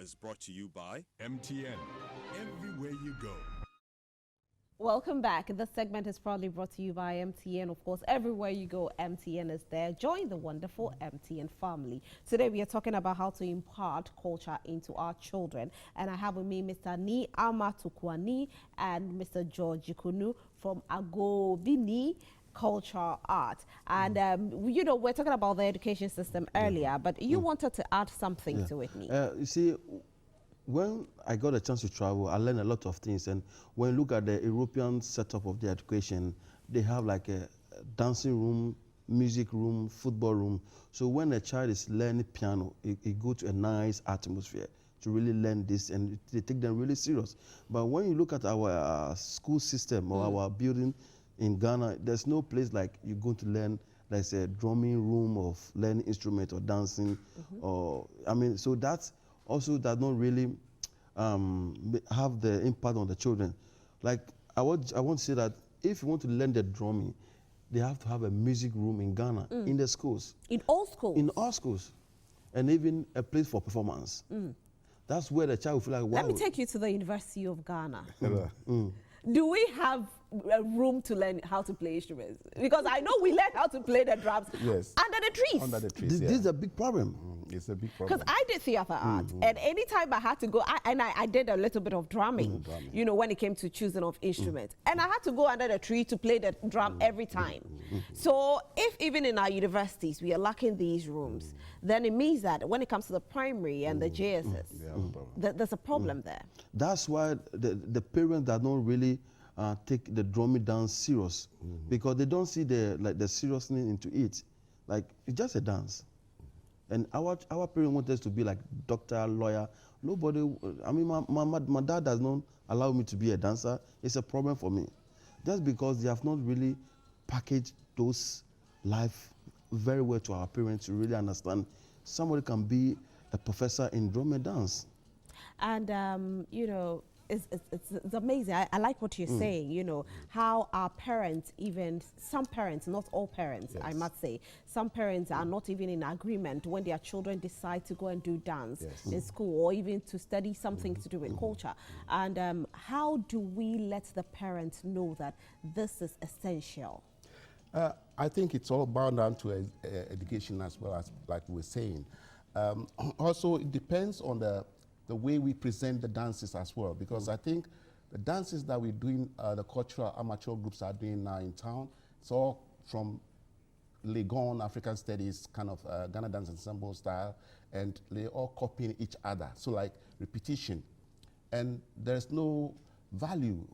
is brought to you by MTN. Everywhere you go. Welcome back. This segment is proudly brought to you by MTN. Of course, everywhere you go, MTN is there. Join the wonderful MTN family. Today, we are talking about how to impart culture into our children. And I have with me Mr. Ni Amatukwani and Mr. George Ikunu from Agoo Culture Art. And, you know, we're talking about the education system earlier, but you wanted to add something to it, Ni. You see, when I got a chance to travel, I learned a lot of things. And when you look at the European setup of the education, they have like a dancing room, music room, football room. So when a child is learning piano, it goes to a nice atmosphere to really learn this, and they take them really serious. But when you look at our school system or our building in Ghana, there's no place like you're going to learn, like say, a drumming room of learning instrument or dancing, or, I mean, so that's also does not really have the impact on the children. Like, I want to say that if you want to learn the drumming, they have to have a music room in Ghana, in the schools. In all schools? In all schools. And even a place for performance. That's where the child will feel like, wow. Let me take you to the University of Ghana. Do we have a room to learn how to play instruments? Because I know we learn how to play the drums under the trees. Under the trees, This is a big problem. It's a big problem. Because I did theater art, and anytime I had to go, I did a little bit of drumming, you know, when it came to choosing of instruments. And I had to go under the tree to play the drum every time. So if even in our universities we are lacking these rooms, then it means that when it comes to the primary and the JSS, there's a problem there. That's why the parents that don't really take the drumming dance serious, because they don't see the seriousness into it. Like, it's just a dance. And our parents want us to be like doctor, lawyer. Nobody, I mean, my dad does not allow me to be a dancer. It's a problem for me. Just because they have not really packaged those life very well to our parents to really understand somebody can be a professor in drum and dance. And, you know, it's amazing. I like what you're saying, you know, how our parents, even some parents, not all parents, I must say, some parents are not even in agreement when their children decide to go and do dance in school, or even to study something to do with culture. And how do we let the parents know that this is essential? I think it's all bound down to education as well, as like we're saying. Also, it depends on the way we present the dances as well, because I think the dances that we're doing, the cultural amateur groups are doing now in town, it's all from Legon, African Studies, kind of Ghana Dance Ensemble style, and they're all copying each other, so like repetition. And there's no value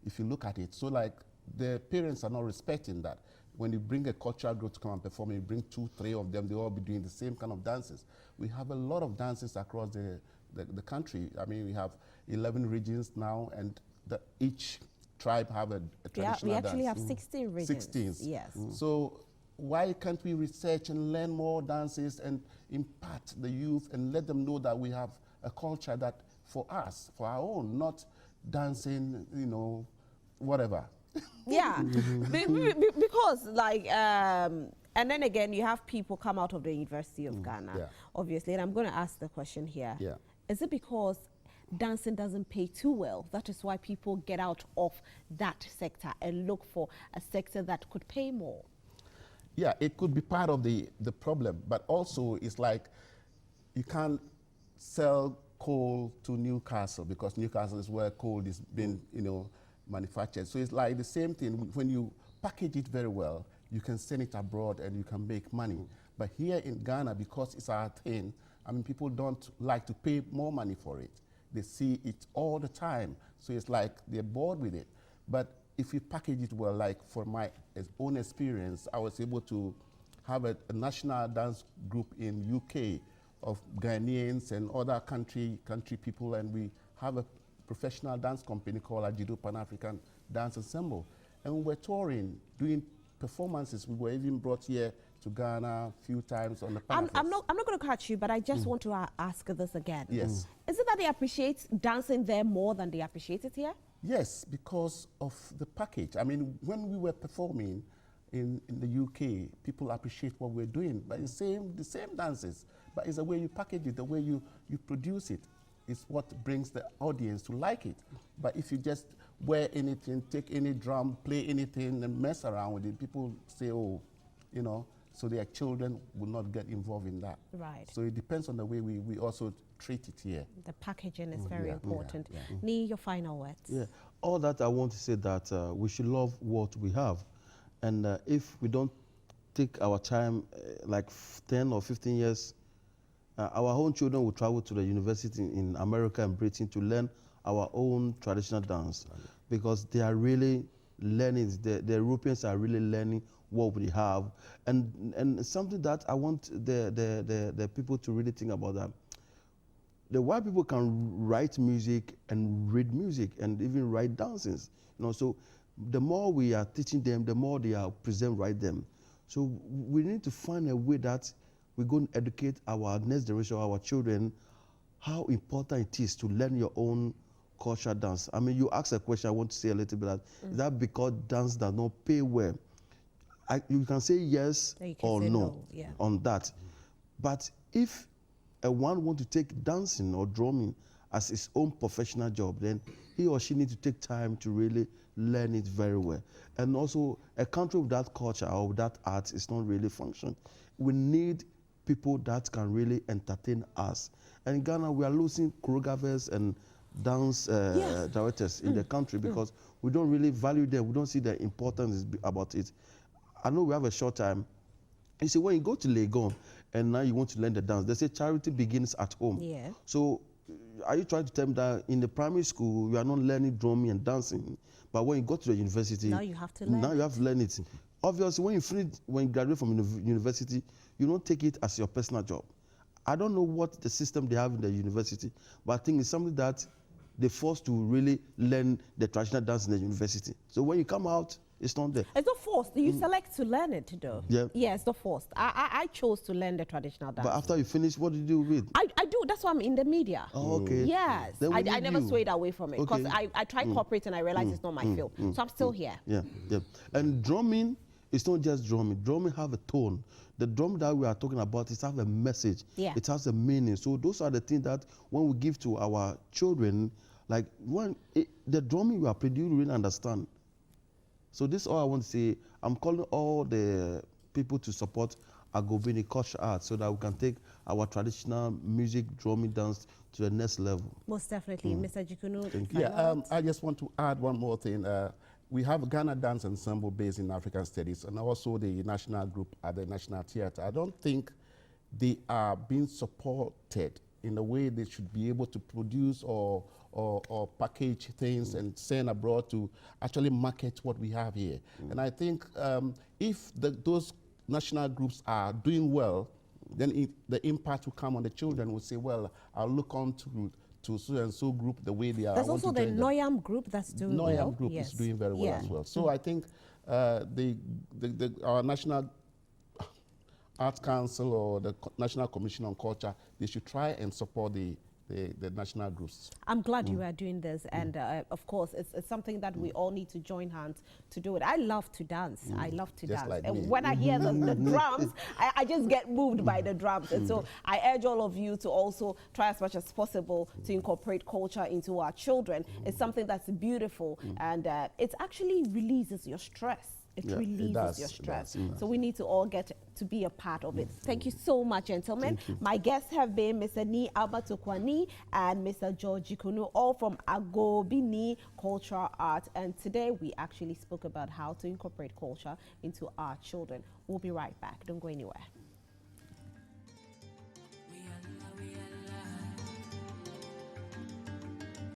if you look at it. So like the parents are not respecting that. When you bring a cultural group to come and perform, you bring 2, 3 of them, they all be doing the same kind of dances. We have a lot of dances across the country. I mean, we have 11 regions now, and each tribe have a traditional dance. We actually have 16 regions. 16. Yes. So why can't we research and learn more dances and impart the youth and let them know that we have a culture that for us, for our own, not dancing, you know, whatever. Yeah, because like, and then again, you have people come out of the University of Ghana, obviously, and I'm going to ask the question here. Is it because dancing doesn't pay too well? That is why people get out of that sector and look for a sector that could pay more? Yeah, it could be part of the problem, but also it's like you can't sell coal to Newcastle, because Newcastle is where coal is being, you know, manufactured. So it's like the same thing. When you package it very well, you can send it abroad and you can make money. But here in Ghana, because it's our thing, I mean, people don't like to pay more money for it. They see it all the time. So it's like they're bored with it. But if you package it well, like for my own experience, I was able to have a national dance group in UK of Ghanaians and other country people, and we have a professional dance company called Agoo Pan-African Dance Ensemble. And we were touring, doing performances. We were even brought here to Ghana a few times on the Pan-African. I'm not going to cut you, but I just want to ask this again. Yes. Is it that they appreciate dancing there more than they appreciate it here? Yes, because of the package. I mean, when we were performing in the UK, people appreciate what we're doing. But the same dances, but it's the way you package it, the way you produce it. is what brings the audience to like it. But if you just wear anything, take any drum, play anything, and mess around with it, people say, oh, you know, so their children will not get involved in that. Right. So it depends on the way we also treat it here. The packaging is very Yeah, important. yeah, Nee, your final words. Yeah, all that I want to say that we should love what we have. And if we don't take our time, like 10 or 15 years, our own children will travel to the university in America and Britain to learn our own traditional dance, because they are really learning, the Europeans are really learning what we have. And something that I want the people to really think about, that the white people can write music and read music and even write dances. You know, so the more we are teaching them, the more they are present right them. So we need to find a way that we're going to educate our next generation, our children, how important it is to learn your own cultural dance. I mean, you asked a question, I want to say a little bit that, is that because dance does not pay well? You can say yes or no on that. But if one want to take dancing or drumming as his own professional job, then he or she needs to take time to really learn it very well. And also, a country without culture or without art is not really function. We need people that can really entertain us. And in Ghana, we are losing choreographers and dance directors in the country because we don't really value them. We don't see the importance about it. I know we have a short time. You see, when you go to Legon and now you want to learn the dance, they say charity begins at home. Yeah. So are you trying to tell me that in the primary school, you are not learning drumming and dancing, but when you go to the university, now you have to learn you have to learn it. Obviously, when you graduate from university, you don't take it as your personal job. I don't know what the system they have in the university, but I think it's something that they're forced to really learn the traditional dance in the university. So when you come out, it's not there. It's not forced. You select to learn it, though. Yeah. Yeah, it's not forced. I chose to learn the traditional dance. But after you finish, what do you do with? I do. That's why I'm in the media. Oh, okay. Yes. Then I never swayed away from it because Okay. I tried corporate and I realized it's not my field. So I'm still here. Yeah, yeah. And drumming, it's not just drumming. Drumming have a tone. The drum that we are talking about, it has a message. Yeah. It has a meaning. So those are the things that when we give to our children, like the drumming we are producing, you really understand. So this is all I want to say. I'm calling all the people to support Agoo culture art so that we can take our traditional music, drumming, dance to the next level. Most definitely. Mr. Jikunu. Thank you. Yeah, I just want to add one more thing. We have Ghana Dance Ensemble based in African Studies and also the national group at the National Theatre. I don't think they are being supported in the way they should be able to produce or package things and send abroad to actually market what we have here. And I think if those national groups are doing well, then the impact will come on the children. Will say, well, I'll look on to so-and-so group the way they are. There's also the Noyam group that's doing well. Noyam group is doing very well as well. So I think our National Arts Council or the National Commission on Culture, they should try and support the national groups. I'm glad you are doing this, and of course, it's something that we all need to join hands to do it. I love to dance. I love to Just dance. like And me. when I hear the drums, I just get moved by the drums. And so I urge all of you to also try as much as possible to incorporate culture into our children. It's something that's beautiful, and it actually releases your stress. It relieves your stress. So we need to all get to be a part of it. Thank you so much, gentlemen. My guests have been Mr. Ni Albatokwani and Mr. George Jikunu, all from Agoo Cultural Art. And today we actually spoke about how to incorporate culture into our children. We'll be right back. Don't go anywhere.